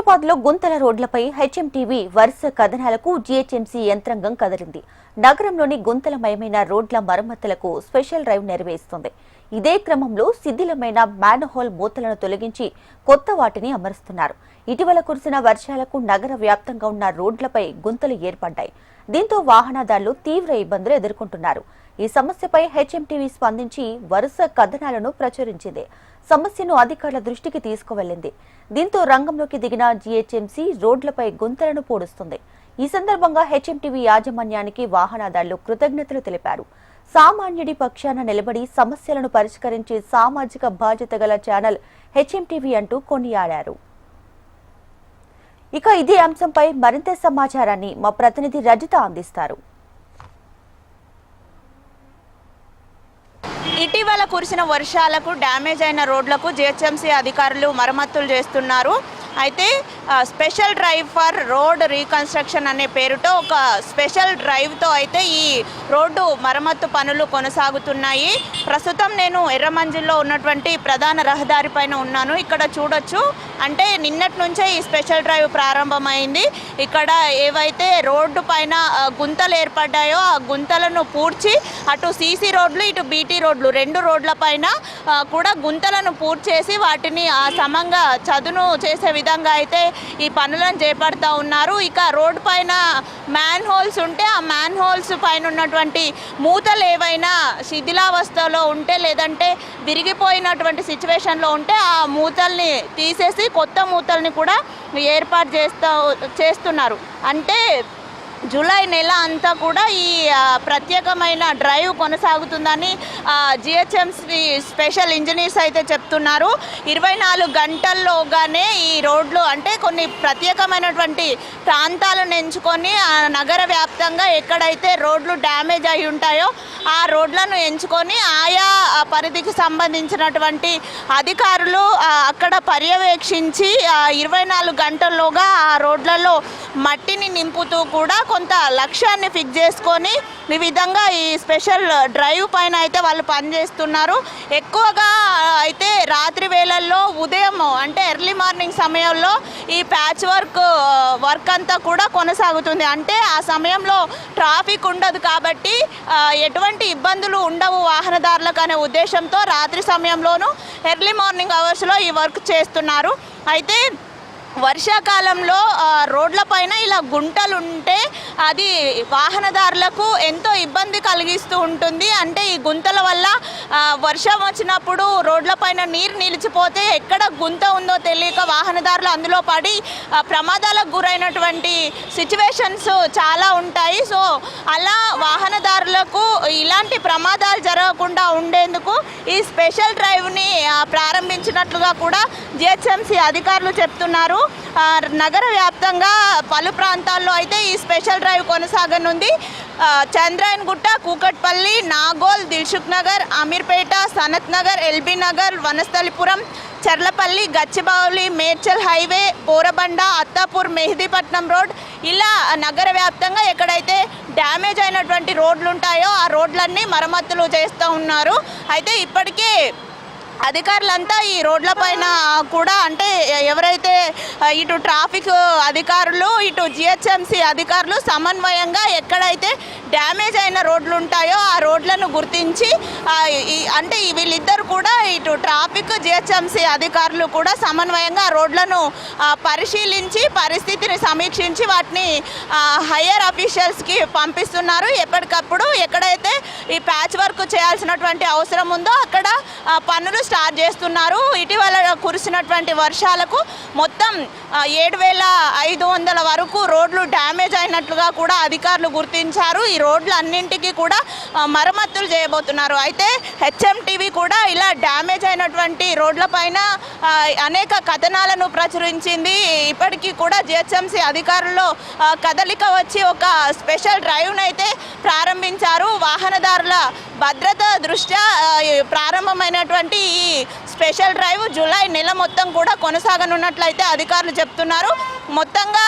హైదరాబాద్లో గుంతల రోడ్లపై హెచ్ఎంటీవీ వరుస కథనాలకు జీహెచ్ఎంసీ యంత్రాంగం కదిలింది. నగరంలోని గుంతలమయమైన రోడ్ల మరమ్మతులకు స్పెషల్ డ్రైవ్ నిర్వహిస్తుంది. ఇదే క్రమంలో శిథిలమైన మ్యాన్హోల్ మూతలను తొలగించి కొత్త వాటిని అమరుస్తున్నారు. ఇటీవల కురిసిన వర్షాలకు నగర వ్యాప్తంగా ఉన్న రోడ్లపై గుంతలు ఏర్పడ్డాయి. దీంతో వాహనదారులు తీవ్ర ఇబ్బందులు ఎదుర్కొంటున్నారు. ఈ సమస్యపై హెచ్ఎంటీవీ స్పందించి వరుస కథనాలను ప్రచురించింది. సమస్యను అధికారుల దృష్టికి తీసుకువెళ్లింది. దీంతో రంగంలోకి దిగిన జీహెచ్ఎంసీ రోడ్లపై గుంతలను పూడుస్తుంది. ఈ సందర్భంగా హెచ్ఎంటీవీ యాజమాన్యానికి వాహనదారులు కృతజ్ఞతలు తెలిపారు. సామాన్యుడి పక్షాన నిలబడి సమస్యలను పరిష్కరించే సామాజిక బాధ్యత గల ఛానల్ హెచ్ఎంటీవీ అంటూ కొనియాడారు. ఇక ఇదే అంశంపై మరింత సమాచారాన్ని మా ప్రతినిధి రజిత అందిస్తారు. ఇటీవల కురిసిన వర్షాలకు డ్యామేజ్ అయిన రోడ్లకు జీహెచ్ఎంసీ అధికారులు మరమ్మతులు చేస్తున్నారు. అయితే special drive for road reconstruction అనే పేరుతో ఒక స్పెషల్ డ్రైవ్తో అయితే ఈ రోడ్డు మరమ్మత్తు పనులు కొనసాగుతున్నాయి. ప్రస్తుతం నేను ఎర్రమంజిల్లో ఉన్నటువంటి ప్రధాన రహదారి పైన ఉన్నాను. ఇక్కడ చూడొచ్చు, అంటే నిన్నటి నుంచే ఈ స్పెషల్ డ్రైవ్ ప్రారంభమైంది. ఇక్కడ ఏవైతే రోడ్డు పైన గుంతలు ఏర్పడ్డాయో ఆ గుంతలను పూడ్చి అటు సీసీ రోడ్లు ఇటు బీటీ రోడ్లు రెండు రోడ్ల పైన కూడా గుంతలను పూడ్చేసి వాటిని సమంగా చదును చేసే విధంగా అయితే ఈ పనులను చేపడతా ఉన్నారు. ఇక రోడ్డు పైన మ్యాన్ హోల్స్ ఉంటే ఆ మ్యాన్ హోల్స్ పైన ఉన్నటువంటి మూతలు ఏవైనా శిథిలావస్థలో ఉంటే లేదంటే విరిగిపోయినటువంటి సిచ్యువేషన్లో ఉంటే ఆ మూతల్ని తీసేసి కొత్త మూతల్ని కూడా ఏర్పాటు చేస్తున్నారు. అంటే జూలై నెల అంతా కూడా ఈ ప్రత్యేకమైన డ్రైవ్ కొనసాగుతుందని జీహెచ్ఎంసీ స్పెషల్ ఇంజనీర్స్ అయితే చెప్తున్నారు. 24 గంటల్లోగానే ఈ రోడ్లు అంటే కొన్ని ప్రత్యేకమైనటువంటి ప్రాంతాలను ఎంచుకొని నగర వ్యాప్తంగా ఎక్కడైతే రోడ్లు డ్యామేజ్ అయి ఉంటాయో ఆ రోడ్లను ఎంచుకొని ఆయా పరిధికి సంబంధించినటువంటి అధికారులు అక్కడ పర్యవేక్షించి 24 గంటల్లోగా ఆ రోడ్లలో మట్టిని నింపుతూ కూడా కొంత లక్ష్యాన్ని ఫిక్స్ చేసుకొని ఈ విధంగా ఈ స్పెషల్ డ్రైవ్ పైన అయితే వాళ్ళు పనిచేస్తున్నారు. ఎక్కువగా అయితే రాత్రి వేళల్లో ఉదయం అంటే ఎర్లీ మార్నింగ్ సమయంలో ఈ ప్యాచ్ వర్క్ అంతా కూడా కొనసాగుతుంది. అంటే ఆ సమయంలో ట్రాఫిక్ ఉండదు కాబట్టి ఎటువంటి ఇబ్బందులు ఉండవు వాహనదారులకు అనే ఉద్దేశంతో రాత్రి సమయంలోనూ ఎర్లీ మార్నింగ్ అవర్స్లో ఈ వర్క్ చేస్తున్నారు. అయితే వర్షాకాలంలో రోడ్ల పైన ఇలా గుంటలు ఉంటే అది వాహనదారులకు ఎంతో ఇబ్బంది కలిగిస్తూ ఉంటుంది. అంటే ఈ గుంతల వల్ల వర్షం వచ్చినప్పుడు రోడ్ల పైన నీరు నిలిచిపోతే ఎక్కడ గుంత ఉందో తెలియక వాహనదారులు అందులో పడి ప్రమాదాలకు గురైనటువంటి సిచ్యువేషన్స్ చాలా ఉంటాయి. సో అలా వాహనదారులకు ఇలాంటి ప్రమాదాలు జరగకుండా ఉండేందుకు ఈ స్పెషల్ డ్రైవ్ని ప్రారంభించినట్లుగా కూడా జీహెచ్ఎంసీ అధికారులు చెప్తున్నారు. నగర వ్యాప్తంగా పలు ప్రాంతాల్లో అయితే ఈ స్పెషల్ డ్రైవ్ కొనసాగనుంది. Chandrayangutta, Kukatpally, Nagole, Dilsukh Nagar, Ameerpet, Sanath Nagar, LB Nagar, Vanasthalipuram, Cherlapally, Gachibowli, Medchal highway, Borabanda, Attapur, Mehdipatnam road ఇలా నగర వ్యాప్తంగా ఎక్కడైతే డ్యామేజ్ అయినటువంటి రోడ్లు ఉంటాయో ఆ రోడ్లన్నీ మరమ్మతులు చేస్తూ ఉన్నారు. అయితే ఇప్పటికే అధికారులంతా ఈ రోడ్ల పైన కూడా అంటే ఎవరైతే ఇటు ట్రాఫిక్ అధికారులు ఇటు జీహెచ్ఎంసీ అధికారులు సమన్వయంగా ఎక్కడైతే డ్యామేజ్ అయిన రోడ్లు ఉంటాయో ఆ రోడ్లను గుర్తించి అంటే వీళ్ళిద్దరు కూడా ఇటు ట్రాఫిక్ జీహెచ్ఎంసీ అధికారులు కూడా సమన్వయంగా రోడ్లను పరిశీలించి పరిస్థితిని సమీక్షించి వాటిని హయ్యర్ అఫీషియల్స్కి పంపిస్తున్నారు. ఎప్పటికప్పుడు ఎక్కడైతే ఈ ప్యాచ్ వర్క్ చేయాల్సినటువంటి అవసరం ఉందో అక్కడ పనులు స్టార్ట్ చేస్తున్నారు. ఇటీవల కురిసినటువంటి వర్షాలకు మొత్తం 7,500 వరకు రోడ్లు డ్యామేజ్ అయినట్లుగా కూడా అధికారులు గుర్తించారు. ఈ రోడ్లు అన్నింటికి కూడా మరమ్మతులు చేయబోతున్నారు. అయితే హెచ్ఎంటీవీ కూడా ఇలా డ్యామేజ్ అయినటువంటి రోడ్లపైన అనేక కథనాలను ప్రచురించింది. ఇప్పటికీ కూడా జీహెచ్ఎంసీ అధికారుల్లో కదలిక వచ్చి ఒక స్పెషల్ డ్రైవ్ను అయితే ప్రారంభించారు. వాహనదారుల భద్రత దృష్ట్యా ప్రారంభమైనటువంటి ఈ స్పెషల్ డ్రైవ్ జూలై నెల మొత్తం కూడా కొనసాగనున్నట్లయితే అధికారులు చెప్తున్నారు. మొత్తంగా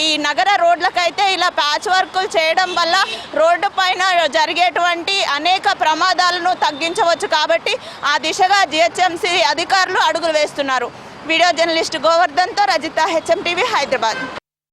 ఈ నగర రోడ్లకైతే ఇలా ప్యాచ్ వర్కులు చేయడం వల్ల రోడ్డు పైన జరిగేటువంటి అనేక ప్రమాదాలను తగ్గించవచ్చు కాబట్టి ఆ దిశగా జీహెచ్ఎంసీ అధికారులు అడుగులు వేస్తున్నారు. వీడియో జర్నలిస్ట్ గోవర్ధన్తో రజిత, హెచ్ఎం టీవీ, హైదరాబాద్.